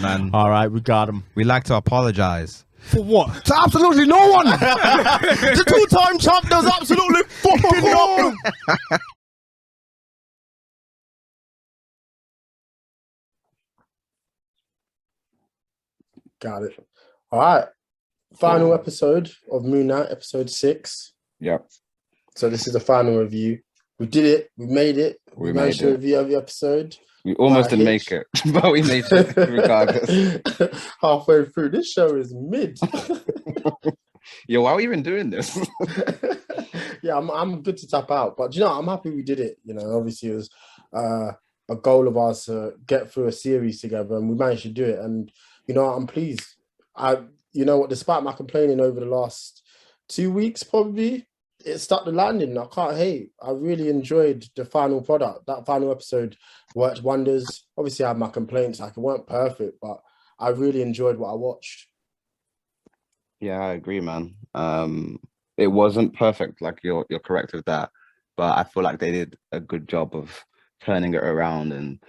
man. All right, we got him. We like to apologize. For what? To absolutely no one. The two-time champ does absolutely fucking nothing. Got it. All right. Final episode of Moon Knight, episode 6. Yep. So this is the final review. We did it. We made it. We managed to review every episode. We almost didn't make it, but we made it regardless. Halfway through. This show is mid. Yo, why are we even doing this? Yeah, I'm good to tap out. But you know, I'm happy we did it. You know, obviously it was a goal of ours to get through a series together, and we managed to do it. And you know, I'm pleased. You know what, despite my complaining over the last 2 weeks, probably, it stuck the landing. I can't hate. I really enjoyed the final product. That final episode worked wonders. Obviously, I had my complaints. Like, it weren't perfect, but I really enjoyed what I watched. Yeah, I agree, man. It wasn't perfect, like you're correct with that, but I feel like they did a good job of turning it around and,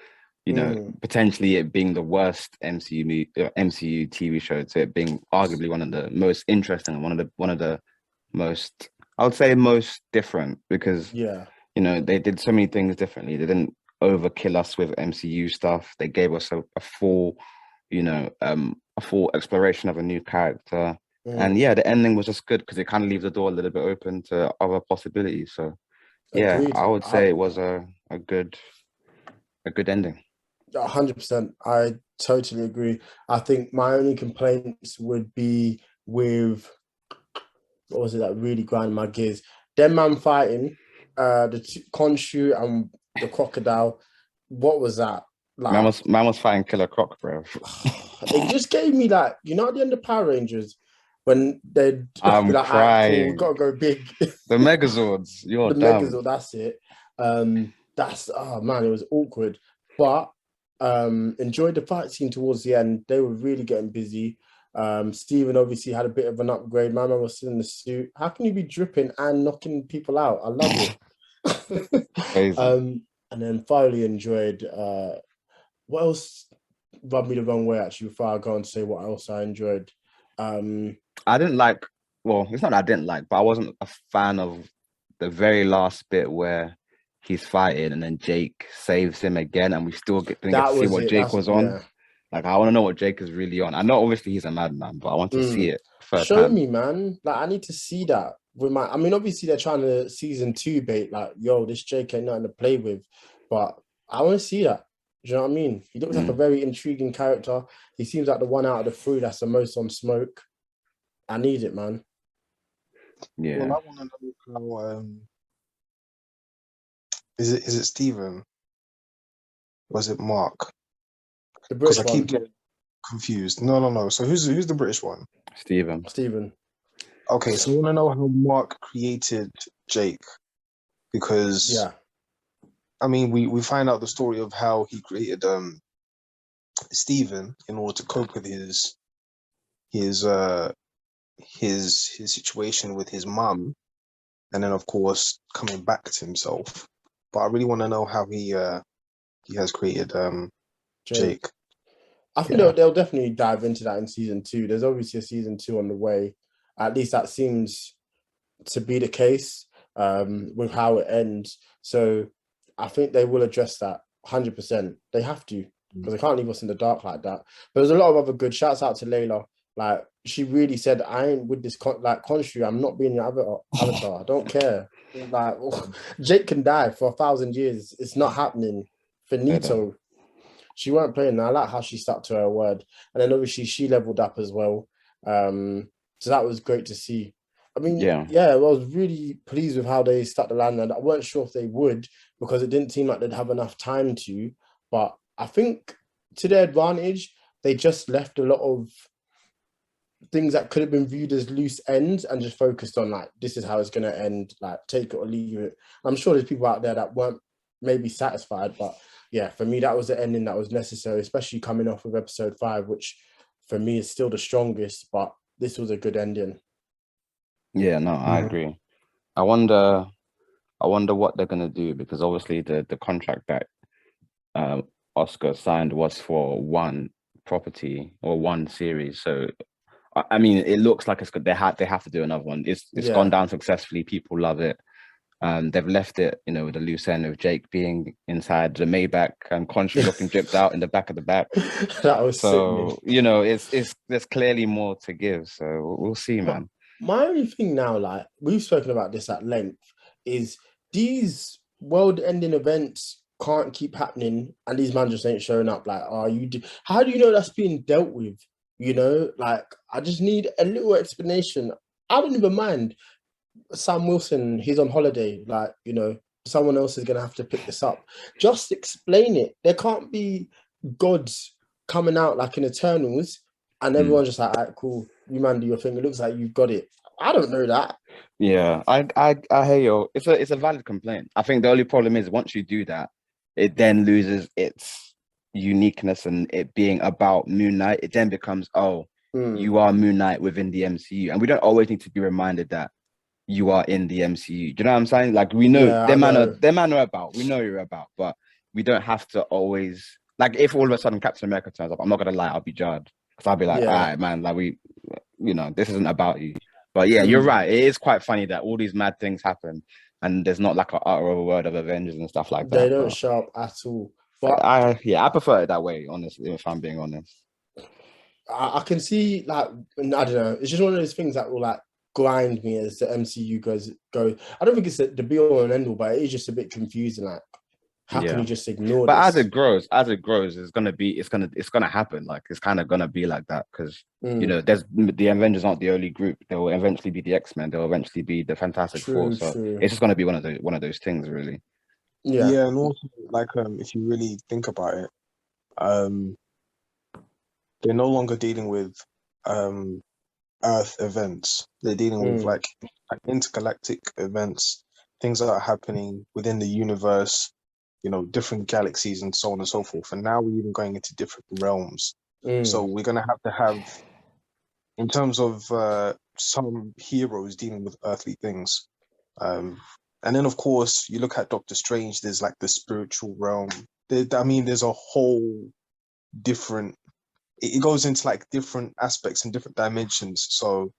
you know, potentially it being the worst MCU TV show to it being arguably one of the most interesting, one of the most, I would say, most different, because you know, they did so many things differently. They didn't overkill us with MCU stuff. They gave us a full, you know, a full exploration of a new character. And yeah, the ending was just good because it kind of leaves the door a little bit open to other possibilities. So yeah, agreed. I would say it was a good ending. 100%. I totally agree. I think my only complaints would be with, what was it that really grinded my gears? Them man fighting, the Khonshu and the crocodile. What was that? Like, man was fighting Killer Croc, bro. It just gave me that, you know, at the end of Power Rangers, when they'd I'm be like, crying. Cool, we gotta go big. The Megazords, you're the dumb. Megazord, that's it. Oh man, it was awkward. But enjoyed the fight scene towards the end. They were really getting busy. Steven obviously had a bit of an upgrade. My man was still in the suit. How can you be dripping and knocking people out? I love it. Crazy. And then thoroughly enjoyed what else rubbed me the wrong way, actually, before I go on to say what else I enjoyed. I didn't like, well, it's not that I didn't like, but I wasn't a fan of the very last bit where he's fighting and then Jake saves him again and we still didn't get to see what Jake was on. Yeah. Like, I want to know what Jake is really on. I know obviously he's a madman, but I want to see it first. Show me, man. Like, I need to see that. I mean, obviously they're trying to season 2 bait, like, yo, this Jake ain't nothing to play with, but I want to see that. Do you know what I mean? He looks like a very intriguing character. He seems like the one out of the 3 that's the most on smoke. I need it, man. Yeah. Well, I want to know how, is it Steven? Or is it Mark? The British one. Because I keep getting confused. No. So who's the British one? Steven. Okay, so I want to know how Mark created Jake. Because I mean, we find out the story of how he created Steven in order to cope with his situation with his mum, and then of course coming back to himself. But I really want to know how he has created Jake. I think they'll definitely dive into that in season 2. There's obviously a season 2 on the way. At least that seems to be the case with how it ends. So I think they will address that 100%. They have to, because they can't leave us in the dark like that. But there's a lot of other good shouts out to Layla. Like, she really said, I ain't with this Khonshu. I'm not being your avatar. I don't care. Like, Jake can die for 1,000 years. It's not happening. Finito. She weren't playing. I like how she stuck to her word. And then obviously she leveled up as well. So that was great to see. I mean, I was really pleased with how they stuck the landing. I weren't sure if they would, because it didn't seem like they'd have enough time to. But I think to their advantage, they just left a lot of things that could have been viewed as loose ends and just focused on, like, this is how it's going to end, like, take it or leave it. I'm sure there's people out there that weren't maybe satisfied, but yeah, for me, that was the ending that was necessary, especially coming off of episode 5, which for me is still the strongest, but this was a good ending. Yeah, no, I agree. I wonder what they're going to do, because obviously the contract that Oscar signed was for 1 property or one series. So I mean, it looks like it's good. They have to do another one. It's gone down successfully. People love it. They've left it, with the loose end of Jake being inside the Maybach and Contra looking dripped out in the back of the back. That was So sickening. it's there's clearly more to give. So we'll see, man. My only thing now, like we've spoken about this at length, is these world-ending events can't keep happening, and these man just ain't showing up. Like, how do you know that's being dealt with? Like I just need a little explanation. I don't even mind Sam Wilson. He's on holiday. Like, someone else is gonna have to pick this up. Just explain it. There can't be gods coming out like in Eternals, and everyone's just like, all right, cool. You man do your thing. It looks like you've got it. I don't know that. Yeah, I hear you. It's a valid complaint. I think the only problem is once you do that, it then loses its uniqueness and it being about Moon Knight. It then becomes, you are Moon Knight within the MCU, and we don't always need to be reminded that you are in the MCU. Do you know what I'm saying? Like we know them man are about. We know you're about, but we don't have to always like. If all of a sudden Captain America turns up, I'm not gonna lie, I'll be jarred because I'll be like, all right, man, like this isn't about you. But yeah, you're right. It is quite funny that all these mad things happen and there's not like a utter of a word of Avengers and stuff like that. They don't show up at all. But I prefer it that way, honestly, if I'm being honest. I can see, like, I don't know. It's just one of those things that will like grind me as the MCU goes. I don't think it's the be all and end all, but it is just a bit confusing. Like, how can you just ignore but this? as it grows, it's gonna happen. Like it's kind of gonna be like that because there's the Avengers aren't the only group. There will eventually be the X-Men. There will eventually be the Fantastic Four. So it's just gonna be one of those things, really. Yeah, and also like if you really think about it, they're no longer dealing with Earth events. They're dealing with like intergalactic events, things that are happening within the universe, different galaxies and so on and so forth. And now we're even going into different realms. So we're going to have, in terms of some heroes dealing with earthly things. And then, of course, you look at Doctor Strange, there's like the spiritual realm. There's a whole different, it goes into like different aspects and different dimensions. So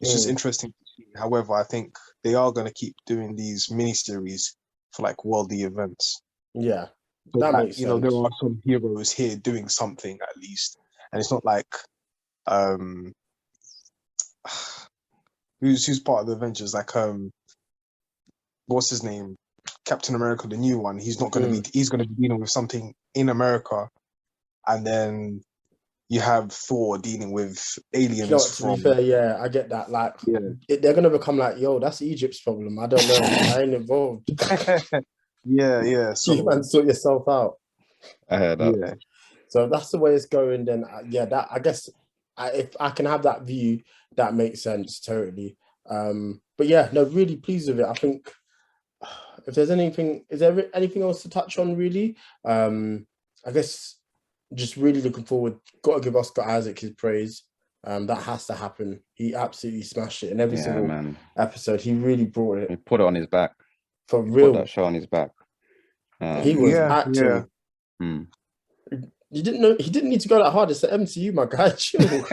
it's just interesting to see. However, I think they are going to keep doing these miniseries for like worldly events. Yeah, that makes sense. There are some heroes here doing something at least, and it's not like who's part of the Avengers? Like what's his name? Captain America, the new one. He's not going to be. He's going to be dealing with something in America, and then you have Thor dealing with aliens. To be fair, I get that. Like, they're going to become like, yo, that's Egypt's problem. I don't know. I ain't involved. Yeah. So you man, sort yourself out. I heard that. Yeah. So if that's the way it's going, then that I guess if I can have that view, that makes sense totally. But yeah, no, really pleased with it. I think if there's anything, is there anything else to touch on? Really, I guess just really looking forward. Got to give Oscar Isaac his praise. That has to happen. He absolutely smashed it in every single episode. He really brought it. He put it on his back. For real. Put that show on his back. He was acting. Yeah. You didn't know he didn't need to go that hard. It's the MCU, my guy. Chill.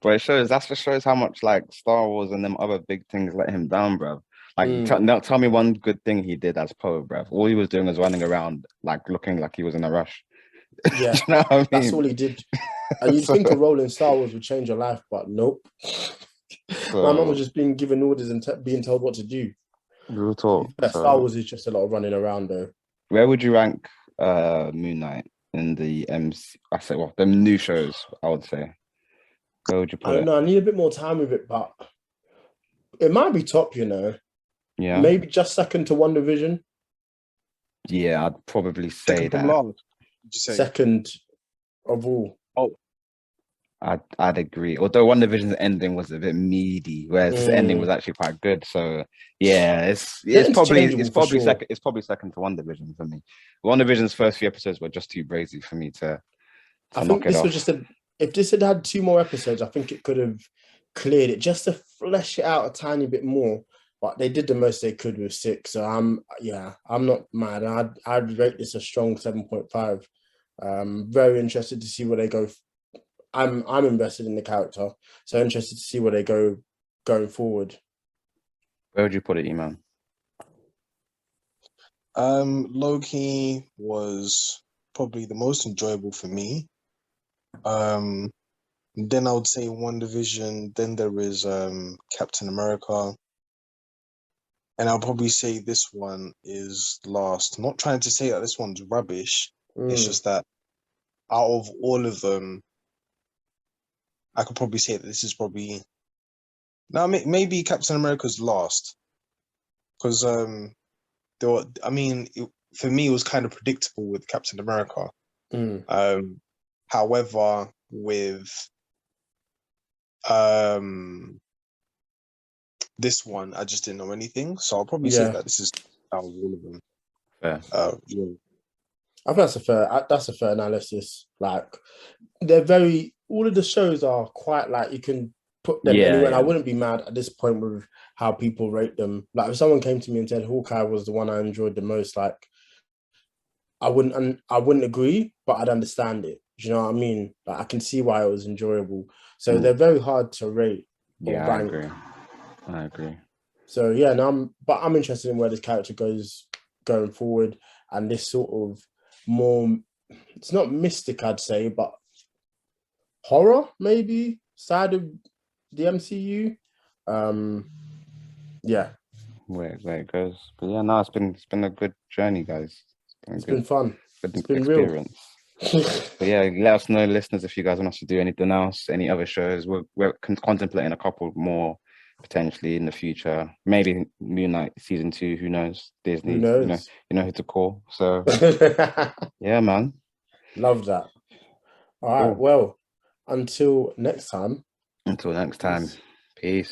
But that just shows how much like Star Wars and them other big things let him down, bro. Like tell me one good thing he did as Poe, bro. All he was doing was running around like looking like he was in a rush. Yeah, you know what I mean? That's all he did. And you'd think a role in Star Wars would change your life, but nope. My mum was just being given orders and being told what to do. Real talk. Star Wars is just a lot of running around, though. Where would you rank Moon Knight in the the new shows? I would say. Where would you put it? I don't know. I need a bit more time with it, but it might be top. Yeah. Maybe just second to WandaVision. Yeah, I'd probably say that. Second of all. Oh, I'd agree. Although WandaVision's ending was a bit meaty, whereas this ending was actually quite good. So yeah, it's probably second. It's probably second to WandaVision for me. WandaVision's first few episodes were just too brazy for me to I think this was just if this had 2 more episodes, I think it could have cleared it just to flesh it out a tiny bit more. But they did the most they could with 6. So I'm not mad. I'd rate this a strong 7.5. Very interested to see where they go. I'm invested in the character, so interested to see where they go going forward. Where would you put it, Eman? Loki was probably the most enjoyable for me. Then I would say WandaVision. Then there is Captain America, and I'll probably say this one is last. Not trying to say that this one's rubbish. It's just that out of all of them, I could probably say that this is probably now maybe Captain America's last because there were, I mean, for me, it was kind of predictable with Captain America. However, with this one, I just didn't know anything, so I'll probably say that this is out of all of them. Fair. I think that's a fair analysis. Like, they're all of the shows are quite like you can put them anywhere. And I wouldn't be mad at this point with how people rate them. Like, if someone came to me and said Hawkeye was the one I enjoyed the most, like, I wouldn't agree, but I'd understand it. Do you know what I mean? Like, I can see why it was enjoyable. So they're very hard to rate or rank. I agree. So yeah, I'm interested in where this character goes going forward, and this sort of more, it's not mystic, I'd say, but horror maybe side of the MCU. Yeah, Where it goes, but yeah, no, it's been a good journey, guys. It's been fun. Good It's been experience. real. But yeah, let us know, listeners, if you guys want us to do anything else, any other shows. We're contemplating a couple more potentially in the future. Maybe Moon Knight season 2. Who knows? Disney. Who knows? You know who to call. So yeah, man. Love that. All right. Cool. Well, until next time. Until next time. Peace.